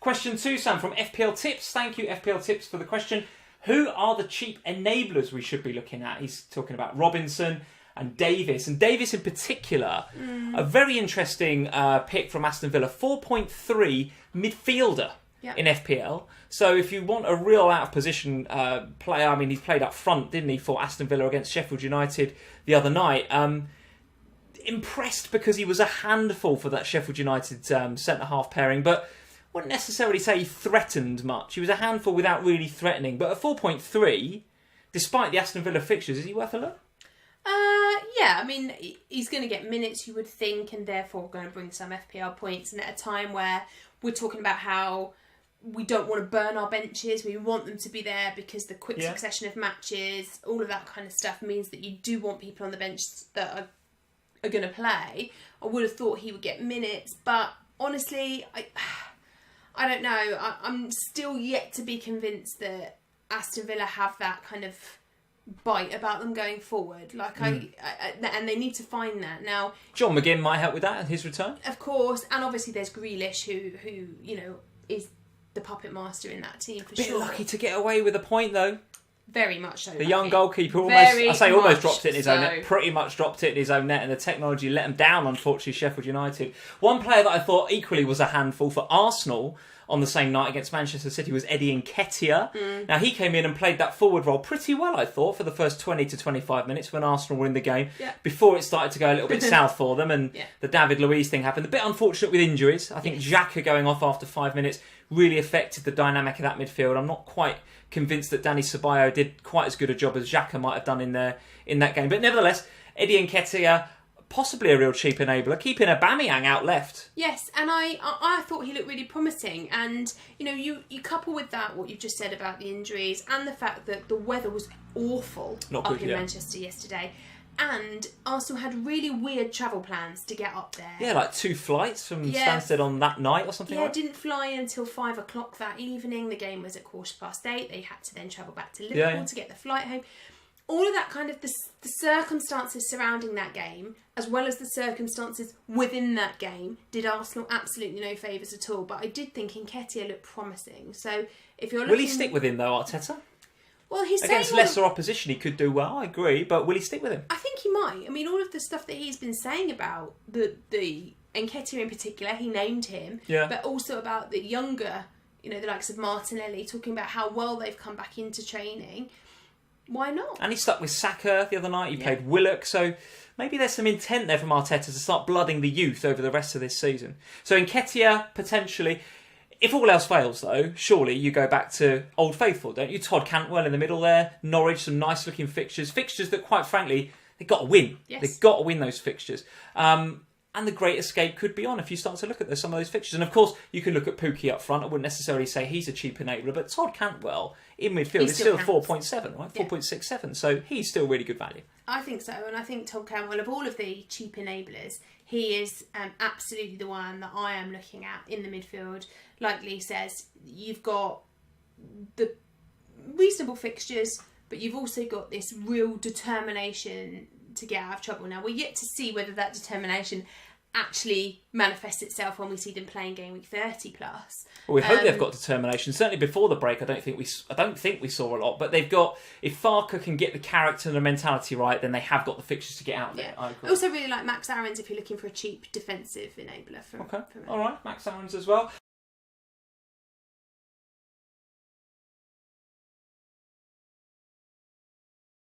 Question 2, Sam, from FPL Tips. Thank you, FPL Tips, for the question. Who are the cheap enablers we should be looking at? He's talking about Robinson and Davis. And Davis in particular, a very interesting pick from Aston Villa. 4.3 midfielder in FPL. So if you want a real out-of-position player, I mean, he's played up front, didn't he, for Aston Villa against Sheffield United the other night. Impressed because he was a handful for that Sheffield United centre-half pairing, but wouldn't necessarily say he threatened much. He was a handful without really threatening. But at 4.3, despite the Aston Villa fixtures, is he worth a look? Yeah, I mean, he's going to get minutes, you would think, and therefore going to bring some FPL points. And at a time where we're talking about how we don't want to burn our benches, we want them to be there because the quick succession of matches, all of that kind of stuff means that you do want people on the bench that are going to play. I would have thought he would get minutes, but honestly, I don't know. I'm still yet to be convinced that Aston Villa have that kind of bite about them going forward. And they need to find that now. John McGinn might help with that at his return, of course. And obviously, there's Grealish, who is the puppet master in that team for sure. Bit lucky to get away with a point though. Very much so. The young goalkeeper almost dropped it in his own net. Pretty much dropped it in his own net, and the technology let him down, unfortunately, Sheffield United. One player that I thought equally was a handful for Arsenal on the same night against Manchester City was Eddie Nketiah. Now, he came in and played that forward role pretty well, I thought, for the first 20 to 25 minutes when Arsenal were in the game, before it started to go a little bit south for them, and the David Luiz thing happened. A bit unfortunate with injuries. I think Xhaka going off after 5 minutes really affected the dynamic of that midfield. I'm not quite convinced that Dani Ceballos did quite as good a job as Xhaka might have done in that game. But nevertheless, Eddie Nketiah, possibly a real cheap enabler, keeping Aubameyang out left. Yes, and I thought he looked really promising. And, you couple with that what you've just said about the injuries and the fact that the weather was awful in Manchester yesterday. And Arsenal had really weird travel plans to get up there. Yeah, like 2 flights from Stansted on that night or something like that. Didn't fly until 5 o'clock that evening. The game was at 8:15. They had to then travel back to Liverpool to get the flight home. All of that kind of, the circumstances surrounding that game, as well as the circumstances within that game, did Arsenal absolutely no favours at all. But I did think Nketiah looked promising. So if you're looking... Will he stick with him though, Arteta? Well, he's against lesser opposition, he could do well. I agree, but will he stick with him? I think he might. I mean, all of the stuff that he's been saying about the Nketiah in particular, he named him, but also about the younger, the likes of Martinelli, talking about how well they've come back into training. Why not? And he stuck with Saka the other night. He played Willock, so maybe there's some intent there from Arteta to start blooding the youth over the rest of this season. So Nketiah potentially. If all else fails, though, surely you go back to Old Faithful, don't you? Todd Cantwell in the middle there. Norwich, some nice-looking fixtures. Fixtures that, quite frankly, they've got to win. Yes. They've got to win those fixtures. And the Great Escape could be on if you start to look at some of those fixtures. And, of course, you can look at Pookie up front. I wouldn't necessarily say he's a cheap enabler, but Todd Cantwell in midfield is still 4.7, right? 4.67. So he's still really good value. I think so. And I think Todd Cantwell, of all of the cheap enablers, he is absolutely the one that I am looking at in the midfield. Like Lee says, you've got the reasonable fixtures, but you've also got this real determination to get out of trouble. Now, we're yet to see whether that determination actually manifests itself when we see them playing game week 30 plus. Well, we hope they've got determination. Certainly before the break, I don't think we saw a lot, but they've got. If Farke can get the character and the mentality right, then they have got the fixtures to get out there. I also really like Max Aarons if you're looking for a cheap defensive enabler. All right, Max Aarons as well.